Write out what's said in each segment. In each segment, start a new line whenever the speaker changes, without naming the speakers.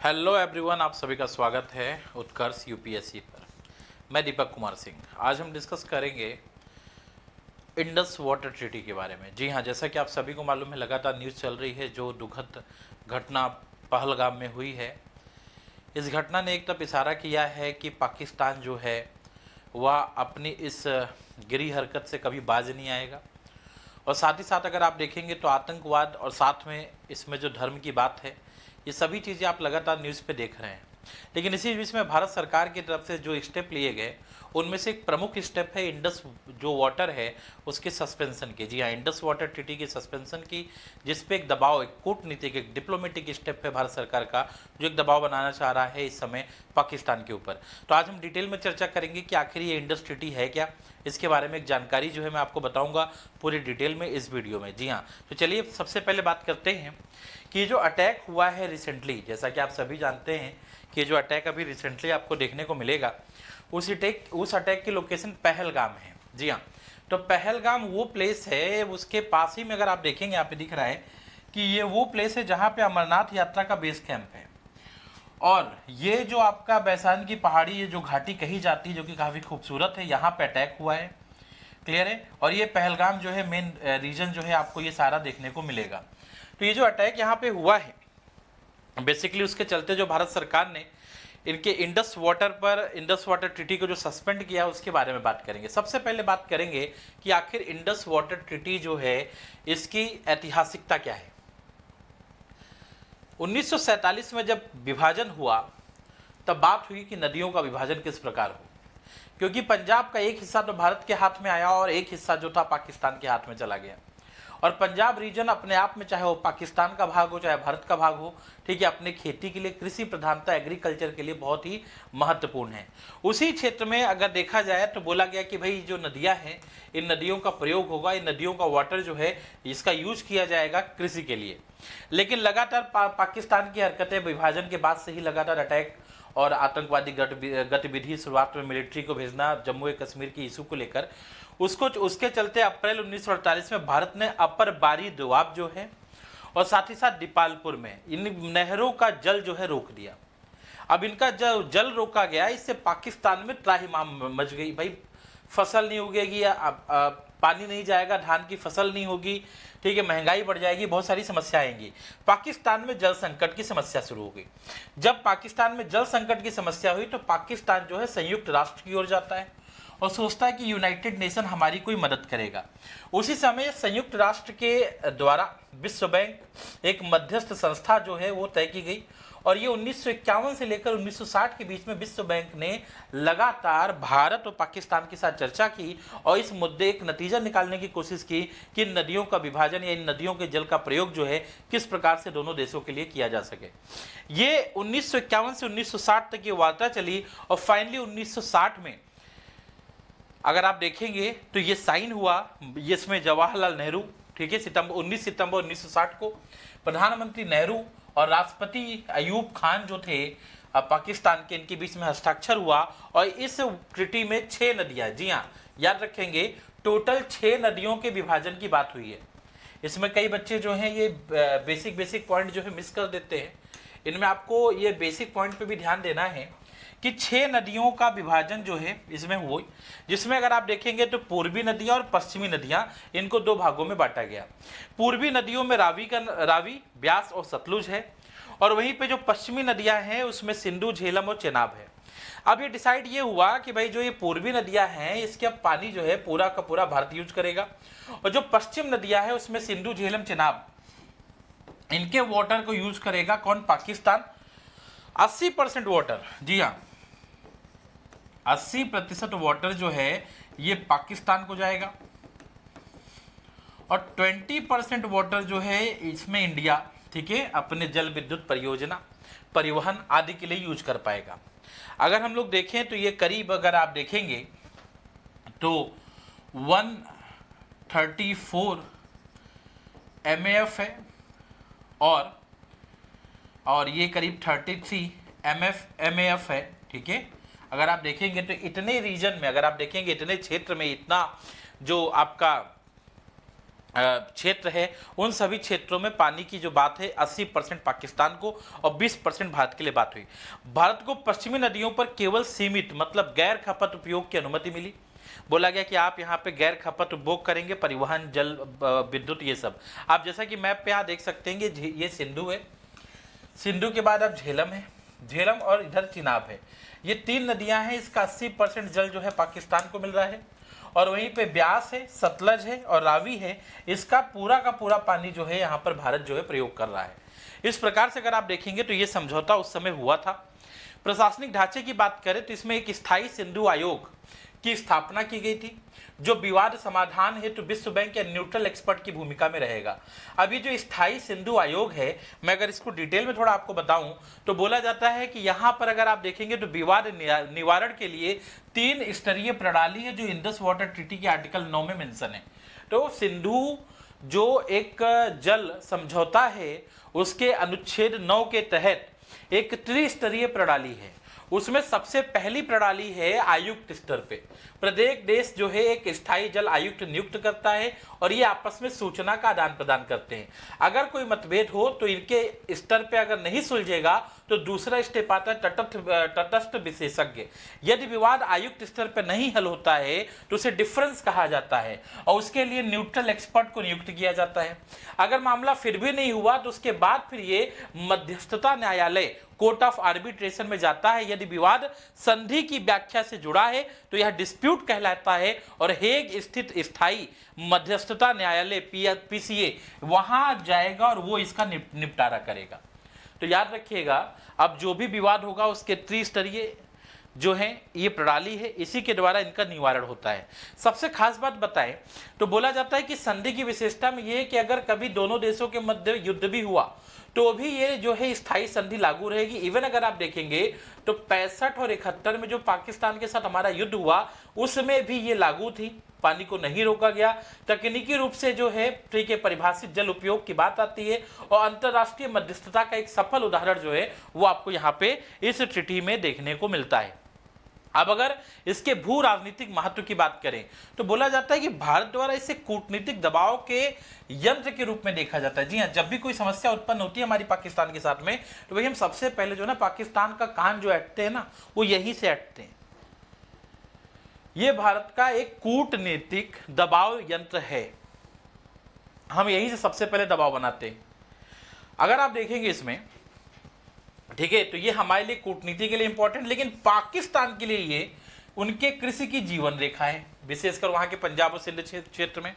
Hello everyone, आप सभी का स्वागत है उत्कर्ष यूपीएससी पर। मैं दीपक कुमार सिंह। आज हम डिस्कस करेंगे इंडस वाटर ट्रीटी के बारे में। जी हाँ, जैसा कि आप सभी को मालूम है, लगातार न्यूज़ चल रही है जो दुखद घटना पहलगाम में हुई है। इस घटना ने एक तरफ इशारा किया है कि पाकिस्तान जो है वह अपनी इस गिरी हरकत से कभी बाज नहीं आएगा। और साथ ही साथ अगर आप देखेंगे तो आतंकवाद और साथ में इसमें जो धर्म की बात है, ये सभी चीज़ें आप लगातार न्यूज़ पे देख रहे हैं। लेकिन इसी बीच में भारत सरकार की तरफ से जो स्टेप लिए गए, उनमें से एक प्रमुख स्टेप है इंडस जो वाटर है उसके सस्पेंशन के। जी हाँ, इंडस वाटर ट्रीटी के सस्पेंशन की, जिस पे एक दबाव, एक कूटनीतिक, एक डिप्लोमेटिक स्टेप है भारत सरकार का, जो एक दबाव बनाना चाह रहा है इस समय पाकिस्तान के ऊपर। तो आज हम डिटेल में चर्चा करेंगे कि आखिर ये इंडस ट्रीटी है क्या। इसके बारे में एक जानकारी जो है मैं आपको बताऊंगा पूरी डिटेल में इस वीडियो में। जी हाँ, तो चलिए सबसे पहले बात करते हैं कि जो अटैक हुआ है रिसेंटली, जैसा कि आप सभी जानते हैं कि जो अटैक अभी रिसेंटली आपको देखने को मिलेगा, उस अटैक की लोकेशन पहलगाम है। जी हाँ, तो पहलगाम वो प्लेस है, उसके पास ही में अगर आप देखेंगे यहाँ पे दिख रहा है कि ये वो प्लेस है जहाँ पे अमरनाथ यात्रा का बेस कैंप है। और ये जो आपका बैसान की पहाड़ी, ये जो घाटी कही जाती है, जो कि काफ़ी खूबसूरत है, यहाँ पे अटैक हुआ है। क्लियर है। और ये पहलगाम जो है मेन रीजन जो है, आपको ये सारा देखने को मिलेगा। तो ये जो अटैक यहाँ पे हुआ है, बेसिकली उसके चलते जो भारत सरकार ने इनके इंडस वाटर ट्रीटी को जो सस्पेंड किया उसके बारे में बात करेंगे। सबसे पहले बात करेंगे कि आखिर इंडस वाटर ट्रीटी जो है इसकी ऐतिहासिकता क्या है। 1947 में जब विभाजन हुआ तब बात हुई कि नदियों का विभाजन किस प्रकार हो, क्योंकि पंजाब का एक हिस्सा तो भारत के हाथ में आया और एक हिस्सा जो था पाकिस्तान के हाथ में चला गया। और पंजाब रीजन अपने आप में, चाहे वो पाकिस्तान का भाग हो चाहे भारत का भाग हो, ठीक है, अपने खेती के लिए, कृषि प्रधानता, एग्रीकल्चर के लिए बहुत ही महत्वपूर्ण है। उसी क्षेत्र में अगर देखा जाए तो बोला गया कि भाई जो नदियां हैं, इन नदियों का प्रयोग होगा, इन नदियों का वाटर जो है इसका यूज किया जाएगा कृषि के लिए। लेकिन लगातार पाकिस्तान की हरकतें, विभाजन के बाद से ही लगातार अटैक और आतंकवादी गतिविधि, शुरुआत में मिलिट्री को भेजना जम्मू कश्मीर की इशू को लेकर, उसके चलते अप्रैल 1948 में भारत ने अपर बारी दोआब जो है और साथ ही साथ दीपालपुर में इन नहरों का जल जो है रोक दिया। अब इनका जल रोका गया, इससे पाकिस्तान में त्राहिमाम मच गई। भाई फसल नहीं उगेगी, पानी नहीं जाएगा, धान की फसल नहीं होगी, ठीक है, महंगाई बढ़ जाएगी, बहुत सारी समस्याएं आएंगी। पाकिस्तान में जल संकट की समस्या शुरू हो गई। जब पाकिस्तान में जल संकट की समस्या हुई तो पाकिस्तान जो है संयुक्त राष्ट्र की ओर जाता है और सोचता है कि यूनाइटेड नेशन हमारी कोई मदद करेगा। उसी समय संयुक्त राष्ट्र के द्वारा विश्व बैंक एक मध्यस्थ संस्था जो है वो तय की गई और ये 1951 से लेकर 1960 के बीच में विश्व बैंक ने लगातार भारत और पाकिस्तान के साथ चर्चा की और इस मुद्दे एक नतीजा निकालने की कोशिश की कि इन नदियों का विभाजन या इन नदियों के जल का प्रयोग जो है किस प्रकार से दोनों देशों के लिए किया जा सके। ये 1951 से 1960 तक ये वार्ता चली और फाइनली 1960 में अगर आप देखेंगे तो ये साइन हुआ। इसमें जवाहरलाल नेहरू, ठीक है, 19 सितंबर 1960 को प्रधानमंत्री नेहरू और राष्ट्रपति अयूब खान जो थे पाकिस्तान के, इनके बीच में हस्ताक्षर हुआ और इस ट्रीटी में 6 नदियां, जी हाँ याद रखेंगे, टोटल 6 नदियों के विभाजन की बात हुई है। इसमें कई बच्चे जो हैं ये बेसिक पॉइंट जो है मिस कर देते हैं। इनमें आपको ये बेसिक पॉइंट पे भी ध्यान देना है कि 6 नदियों का विभाजन जो है इसमें हुआ, जिसमें अगर आप देखेंगे तो पूर्वी नदियां और पश्चिमी नदियां, इनको 2 भागों में बांटा गया। पूर्वी नदियों में रावी, ब्यास और सतलुज है और वहीं पे जो पश्चिमी नदियां हैं उसमें सिंधु, झेलम और चेनाब है। अब ये डिसाइड ये हुआ कि भाई जो ये पूर्वी नदियां हैं इसके अब पानी जो है पूरा का पूरा भारत यूज करेगा और जो पश्चिम नदियां हैं उसमें सिंधु, झेलम, चेनाब, इनके वाटर को यूज करेगा कौन? पाकिस्तान। 80% वाटर, जी हाँ 80% वाटर जो है ये पाकिस्तान को जाएगा और 20% वाटर जो है इसमें इंडिया, ठीक है, अपने जल विद्युत परियोजना, परिवहन आदि के लिए यूज कर पाएगा। अगर हम लोग देखें तो ये करीब, अगर आप देखेंगे तो 134 MAF है और ये करीब 33 MAF है, ठीक है। अगर आप देखेंगे तो इतने रीजन में, अगर आप देखेंगे इतने क्षेत्र में, इतना जो आपका क्षेत्र है, उन सभी क्षेत्रों में पानी की जो बात है 80% पाकिस्तान को और 20% भारत के लिए बात हुई। भारत को पश्चिमी नदियों पर केवल सीमित मतलब गैर खपत उपयोग की अनुमति मिली। बोला गया कि आप यहाँ पे गैर खपत उपभोग करेंगे, परिवहन, जल, विद्युत, ये सब। आप जैसा कि मैप पे यहाँ देख सकते हैं कि ये सिंधु है, सिंधु के बाद अब झेलम है, झेलम और इधर चिनाब है। ये 3 नदियां हैं, इसका 80% जल जो है पाकिस्तान को मिल रहा है। और वहीं पे ब्यास है, सतलज है और रावी है, इसका पूरा का पूरा पानी जो है यहाँ पर भारत जो है प्रयोग कर रहा है। इस प्रकार से अगर आप देखेंगे तो ये समझौता उस समय हुआ था। प्रशासनिक ढांचे की बात करें तो इसमें एक स्थायी सिंधु आयोग की स्थापना की गई थी, जो विवाद समाधान हेतु विश्व बैंक या न्यूट्रल एक्सपर्ट की भूमिका में रहेगा। अब ये जो स्थायी सिंधु आयोग है, मैं अगर इसको डिटेल में थोड़ा आपको बताऊं तो बोला जाता है कि यहाँ पर अगर आप देखेंगे तो विवाद निवारण के लिए 3 स्तरीय प्रणाली है, जो इंडस वाटर ट्रीटी के आर्टिकल 9 में मेंशन है। तो सिंधु जो एक जल समझौता है, उसके अनुच्छेद 9 के तहत एक त्रिस्तरीय प्रणाली है। उसमें सबसे पहली प्रणाली है आयुक्त स्तर पे। प्रत्येक देश जो है एक स्थायी जल आयुक्त नियुक्त करता है और ये आपस में सूचना का आदान प्रदान करते हैं। अगर कोई मतभेद हो तो इनके स्तर पे अगर नहीं सुलझेगा तो दूसरा स्टेप आता है तटस्थ विशेषज्ञ। यदि विवाद आयुक्त स्तर पे नहीं हल होता है तो उसे डिफरेंस कहा जाता है और उसके लिए न्यूट्रल एक्सपर्ट को नियुक्त किया जाता है। अगर मामला फिर भी नहीं हुआ तो उसके बाद फिर ये मध्यस्थता न्यायालय, कोर्ट ऑफ आर्बिट्रेशन में जाता है। यदि विवाद संधि की व्याख्या से जुड़ा है तो यह डिस्प्यूट कहलाता है और हेग स्थित स्थायी मध्यस्थता न्यायालय PCA वहां जाएगा और वो इसका निपटारा करेगा। तो याद रखिएगा, अब जो भी विवाद होगा उसके त्रिस्तरीय जो है ये प्रणाली है, इसी के द्वारा इनका निवारण होता है। सबसे खास बात बताएं तो बोला जाता है कि संधि की विशेषता में ये है कि अगर कभी दोनों देशों के मध्य युद्ध भी हुआ तो भी ये जो है स्थायी संधि लागू रहेगी। इवन अगर आप देखेंगे तो 65 और 71 में जो पाकिस्तान के साथ हमारा युद्ध हुआ उसमें भी ये लागू थी, पानी को नहीं रोका गया। तकनीकी रूप से जो है ठीक है परिभाषित जल उपयोग की बात आती है और अंतरराष्ट्रीय मध्यस्थता का एक सफल उदाहरण जो है वो आपको यहाँ पे इस ट्रीटी में देखने को मिलता है। अब अगर इसके भू राजनीतिक महत्व की बात करें तो बोला जाता है कि भारत द्वारा इसे कूटनीतिक दबाव के यंत्र के रूप में देखा जाता है। जी हाँ, जब भी कोई समस्या उत्पन्न होती है हमारी पाकिस्तान के साथ में तो भाई हम सबसे पहले जो ना पाकिस्तान का कान जो अटते हैं ना वो यहीं से अटते हैं। ये भारत का एक कूटनीतिक दबाव यंत्र है, हम यहीं से सबसे पहले दबाव बनाते हैं। अगर आप देखेंगे इसमें ठीक है तो ये हमारे लिए कूटनीति के लिए इंपॉर्टेंट, लेकिन पाकिस्तान के लिए ये उनके कृषि की जीवन रेखा है, विशेषकर वहां के पंजाब और सिंध क्षेत्र में।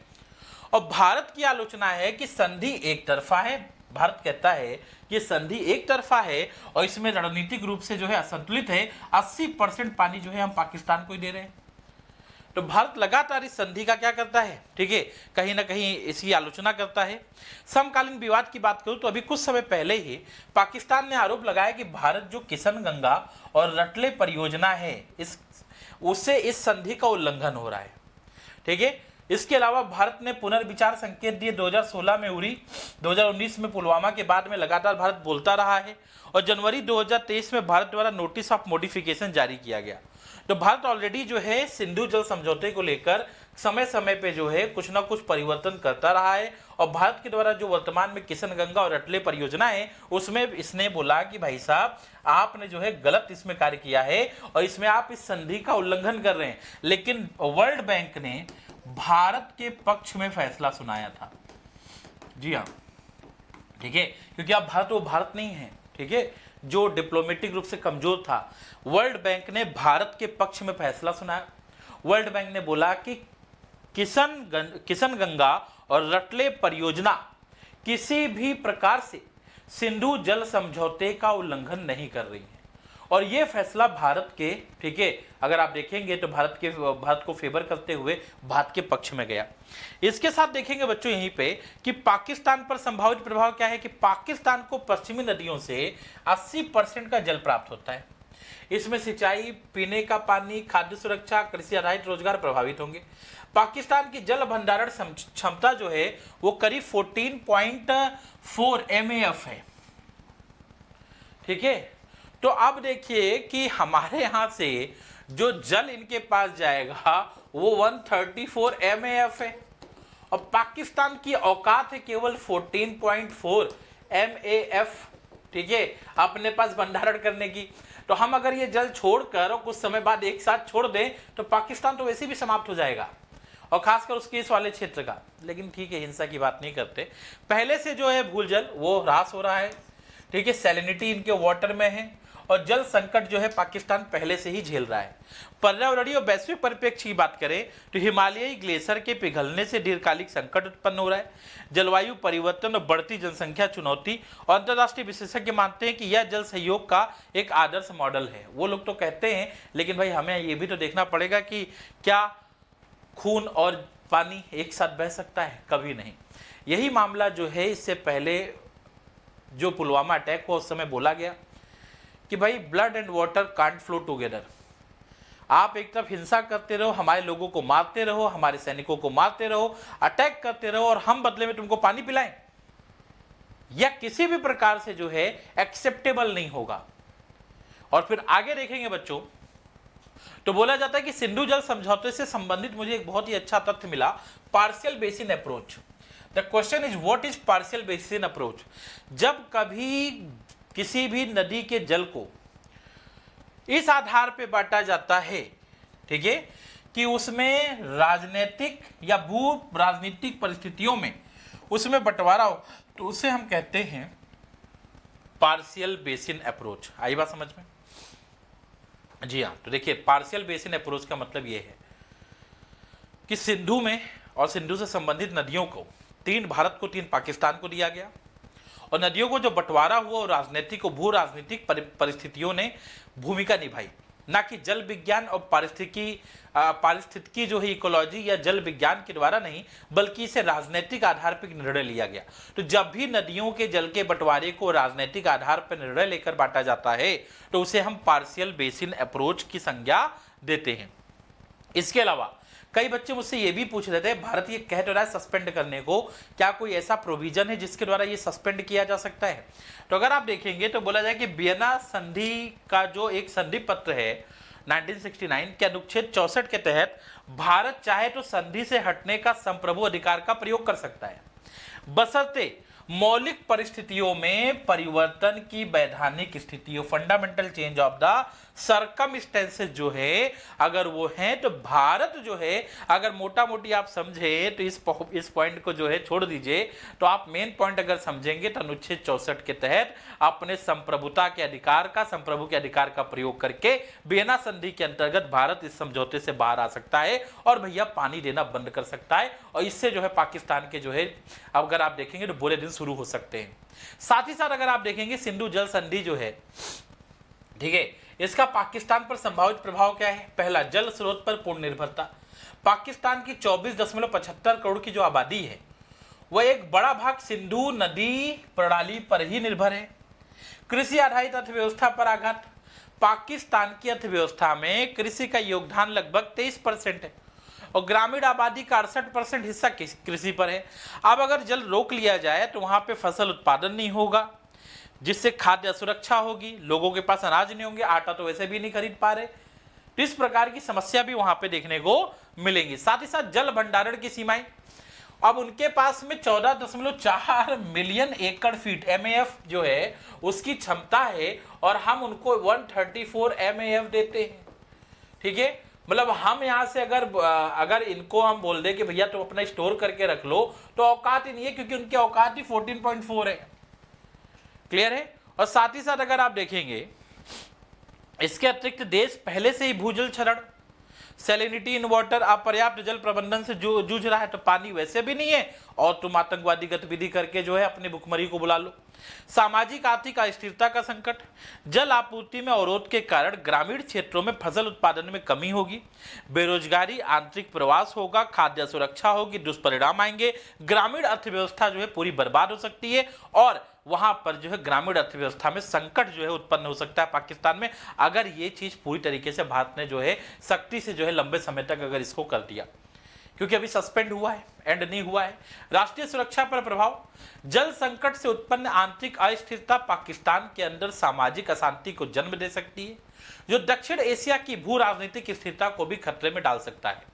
और भारत की आलोचना है कि संधि एक तरफा है। भारत कहता है कि संधि एक तरफा है और इसमें रणनीतिक रूप से जो है असंतुलित है। 80% पानी जो है हम पाकिस्तान को ही दे रहे हैं। तो भारत लगातार इस संधि का क्या करता है, ठीक है, कहीं ना कहीं इसकी आलोचना करता है। समकालीन विवाद की बात करूं तो अभी कुछ समय पहले ही पाकिस्तान ने आरोप लगाया कि भारत जो किशन गंगा और रटले परियोजना है उससे इस संधि का उल्लंघन हो रहा है। ठीक है, इसके अलावा भारत ने पुनर्विचार संकेत दिए 2016 में उरी, 2019 में पुलवामा के बाद में लगातार भारत बोलता रहा है और जनवरी 2023 में भारत द्वारा नोटिस ऑफ मॉडिफिकेशन जारी किया गया। तो भारत ऑलरेडी जो है सिंधु जल समझौते को लेकर समय समय पे जो है कुछ ना कुछ परिवर्तन करता रहा है और भारत के द्वारा जो वर्तमान में किशन गंगा और रटले परियोजना है उसमें इसने बोला कि भाई साहब आपने जो है गलत इसमें कार्य किया है और इसमें आप इस संधि का उल्लंघन कर रहे हैं। लेकिन वर्ल्ड बैंक ने भारत के पक्ष में फैसला सुनाया था। जी हाँ, ठीक है, क्योंकि अब भारत वो भारत नहीं है, ठीक है, जो डिप्लोमेटिक रूप से कमजोर था। वर्ल्ड बैंक ने भारत के पक्ष में फैसला सुनाया। वर्ल्ड बैंक ने बोला कि किशन गंगा और रटले परियोजना किसी भी प्रकार से सिंधु जल समझौते का उल्लंघन नहीं कर रही है और यह फैसला भारत के, ठीक है, अगर आप देखेंगे तो भारत को फेवर करते हुए भारत के पक्ष में गया। इसके साथ देखेंगे बच्चों यहीं पे कि पाकिस्तान पर संभावित प्रभाव क्या है कि पाकिस्तान को पश्चिमी नदियों से 80% का जल प्राप्त होता है। इसमें सिंचाई, पीने का पानी, खाद्य सुरक्षा, कृषि आधारित रोजगार प्रभावित होंगे। पाकिस्तान की जल भंडारण क्षमता जो है वो करीब 14.4 MAF है। ठीक है, तो अब देखिए कि हमारे यहां से जो जल इनके पास जाएगा वो 134 MAF है और पाकिस्तान की औकात है केवल 14.4 MAF, ठीक है, अपने पास भंडारण करने की। तो हम अगर ये जल छोड़कर और कुछ समय बाद एक साथ छोड़ दें तो पाकिस्तान तो वैसे भी समाप्त हो जाएगा, और खासकर उसके इस वाले क्षेत्र का। लेकिन ठीक है, हिंसा की बात नहीं करते। पहले से जो है भूल जल वो ह्रास हो रहा है, ठीक है, सैलिनिटी इनके वाटर में है, और जल संकट जो है पाकिस्तान पहले से ही झेल रहा है। पर्यावरणीय और वैश्विक परिप्रेक्ष्य की बात करें तो हिमालयी ग्लेशियर के पिघलने से दीर्घकालिक संकट उत्पन्न हो रहा है। जलवायु परिवर्तन और बढ़ती जनसंख्या चुनौती, और अंतर्राष्ट्रीय विशेषज्ञ मानते हैं कि यह जल सहयोग का एक आदर्श मॉडल है। वो लोग तो कहते हैं, लेकिन भाई हमें ये भी तो देखना पड़ेगा कि क्या खून और पानी एक साथ बह सकता है? कभी नहीं। यही मामला जो है, इससे पहले जो पुलवामा अटैक हुआ उस समय बोला गया कि भाई blood and water can't flow together. आप एक तरफ हिंसा करते रहो, हमारे लोगों को मारते रहो, हमारे सैनिकों को मारते रहो, अटैक करते रहो, और हम बदले में तुमको पानी पिलाएं, यह किसी भी प्रकार से जो है एक्सेप्टेबल नहीं होगा। और फिर आगे देखेंगे बच्चों, तो बोला जाता है कि सिंधु जल समझौते से संबंधित मुझे एक बहुत ही अच्छा तथ्य मिला, partial basin approach. The question is what is partial basin approach. जब कभी किसी भी नदी के जल को इस आधार पे बांटा जाता है, ठीक है, कि उसमें राजनीतिक या भू राजनीतिक परिस्थितियों में उसमें बंटवारा हो, तो उसे हम कहते हैं पार्शियल बेसिन अप्रोच। आई बात समझ में? जी हाँ। तो देखिए, पार्शियल बेसिन अप्रोच का मतलब यह है कि सिंधु में और सिंधु से संबंधित नदियों को 3 भारत को 3 पाकिस्तान को दिया गया, और नदियों को जो बंटवारा हुआ और राजनीतिक और भू राजनीतिक परिस्थितियों ने भूमिका निभाई, ना कि जल विज्ञान और पारिस्थितिकी जो है इकोलॉजी या जल विज्ञान के द्वारा नहीं, बल्कि इसे राजनीतिक आधार पर निर्णय लिया गया। तो जब भी नदियों के जल के बंटवारे को राजनीतिक आधार पर निर्णय लेकर बांटा जाता है तो उसे हम पार्शियल बेसिन अप्रोच की संज्ञा देते हैं। इसके अलावा कई बच्चे मुझसे ये भी पूछ रहे थे, भारत ये कह तो रहा है सस्पेंड करने को, क्या कोई ऐसा प्रोविजन है जिसके द्वारा ये सस्पेंड किया जा सकता है? तो अगर आप देखेंगे तो बोला जाए कि वियना संधि का जो एक संधि पत्र है 1969 के अनुच्छेद 64 के तहत भारत चाहे तो संधि से हटने का संप्रभु अधिकार का प्रयोग कर सकता है, बशर्ते मौलिक परिस्थितियों में परिवर्तन की वैधानिक स्थितियों, fundamental change of the circumstances जो है अगर वो हैं, तो भारत जो है, अगर मोटा मोटी आप समझे तो इस पॉइंट को जो है छोड़ दीजिए, तो आप मेन पॉइंट अगर समझेंगे तो अनुच्छेद 64 के तहत अपने संप्रभुता के अधिकार का, संप्रभु के अधिकार का प्रयोग करके वियना संधि के अंतर्गत भारत इस समझौते से बाहर आ सकता है और भैया पानी देना बंद कर सकता है, और इससे जो है पाकिस्तान के जो है, अगर आप देखेंगे तो बुरे दिन शुरू हो सकते हैं। साथ ही साथ अगर आप देखेंगे सिंधु जल संधि जो है, ठीक है, इसका पाकिस्तान पर संभावित प्रभाव क्या है? पहला, जल स्रोत पर पूर्ण निर्भरता। पाकिस्तान की 24.75 करोड़ की जो आबादी है वह एक बड़ा भाग सिंधु नदी प्रणाली पर ही निर्भर है। कृषि आधारित अर्थव्यवस्था पर आघात। पाकिस्तान की अर्थव्यवस्था में कृषि का योगदान लगभग 23% है, और ग्रामीण आबादी का 68% हिस्सा कृषि पर है। अब अगर जल रोक लिया जाए तो वहां पे फसल उत्पादन नहीं होगा, जिससे खाद्य असुरक्षा होगी, लोगों के पास अनाज नहीं होंगे, आटा तो वैसे भी नहीं खरीद पा रहे, तो इस प्रकार की समस्या भी वहां पे देखने को मिलेंगी। साथ ही साथ जल भंडारण की सीमाएं, अब उनके पास में 14.4 मिलियन एकड़ फीट MAF जो है उसकी क्षमता है, और हम उनको 134 MAF देते हैं, ठीक है। मतलब हम यहाँ से अगर इनको हम बोल दें कि भैया तुम अपना स्टोर करके रख लो, तो औकात ही नहीं है, क्योंकि उनकी औकात ही 14.4 है। क्लियर है? और साथ ही साथ अगर आप देखेंगे, इसके अतिरिक्त देश पहले से ही भूजल क्षरण, सैलिनिटी इन वाटर, अपर्याप्त जल प्रबंधन से जूझ रहा है, तो पानी वैसे भी नहीं है, और तुम आतंकवादी गतिविधि करके जो है अपने भुखमरी को बुला लो। सामाजिक आर्थिक अस्थिरता का संकट, जल आपूर्ति में अवरोध के कारण ग्रामीण क्षेत्रों में फसल उत्पादन में कमी होगी, बेरोजगारी, आंतरिक प्रवास होगा, खाद्य सुरक्षा होगी, दुष्परिणाम आएंगे, ग्रामीण अर्थव्यवस्था जो है पूरी बर्बाद हो सकती है, और वहां पर जो है ग्रामीण अर्थव्यवस्था में संकट जो है उत्पन्न हो सकता है पाकिस्तान में, अगर ये चीज पूरी तरीके से भारत ने जो है सख्ती से जो है लंबे समय तक अगर इसको कर दिया, क्योंकि अभी सस्पेंड हुआ है, एंड नहीं हुआ है। राष्ट्रीय सुरक्षा पर प्रभाव, जल संकट से उत्पन्न आंतरिक अस्थिरता पाकिस्तान के अंदर सामाजिक अशांति को जन्म दे सकती है, जो दक्षिण एशिया की भू राजनीतिक स्थिरता को भी खतरे में डाल सकता है।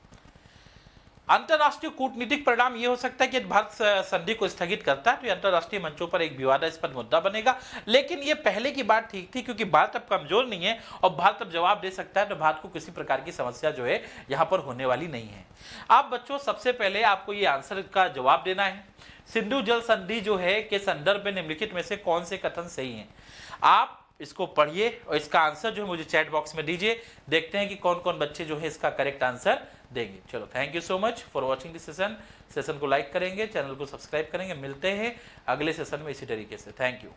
अंतर्राष्ट्रीय कूटनीतिक परिणाम यह हो सकता है कि भारत संधि को स्थगित करता है तो यह अंतर्राष्ट्रीय मंचों पर एक विवादास्पद मुद्दा बनेगा, लेकिन यह पहले की बात ठीक थी क्योंकि भारत अब कमजोर नहीं है और भारत अब जवाब दे सकता है, तो भारत को किसी प्रकार की समस्या जो है यहां पर होने वाली नहीं है। आप बच्चों सबसे पहले आपको ये आंसर का जवाब देना है, सिंधु जल संधि जो है के संदर्भ में निम्नलिखित में से कौन से कथन सही हैं। आप इसको पढ़िए और इसका आंसर जो है मुझे चैट बॉक्स में दीजिए, देखते हैं कि कौन कौन बच्चे जो है इसका करेक्ट आंसर देंगे। चलो, thank you so much for watching this session को लाइक करेंगे, चैनल को सब्सक्राइब करेंगे। मिलते हैं अगले सेशन में इसी तरीके से। Thank you.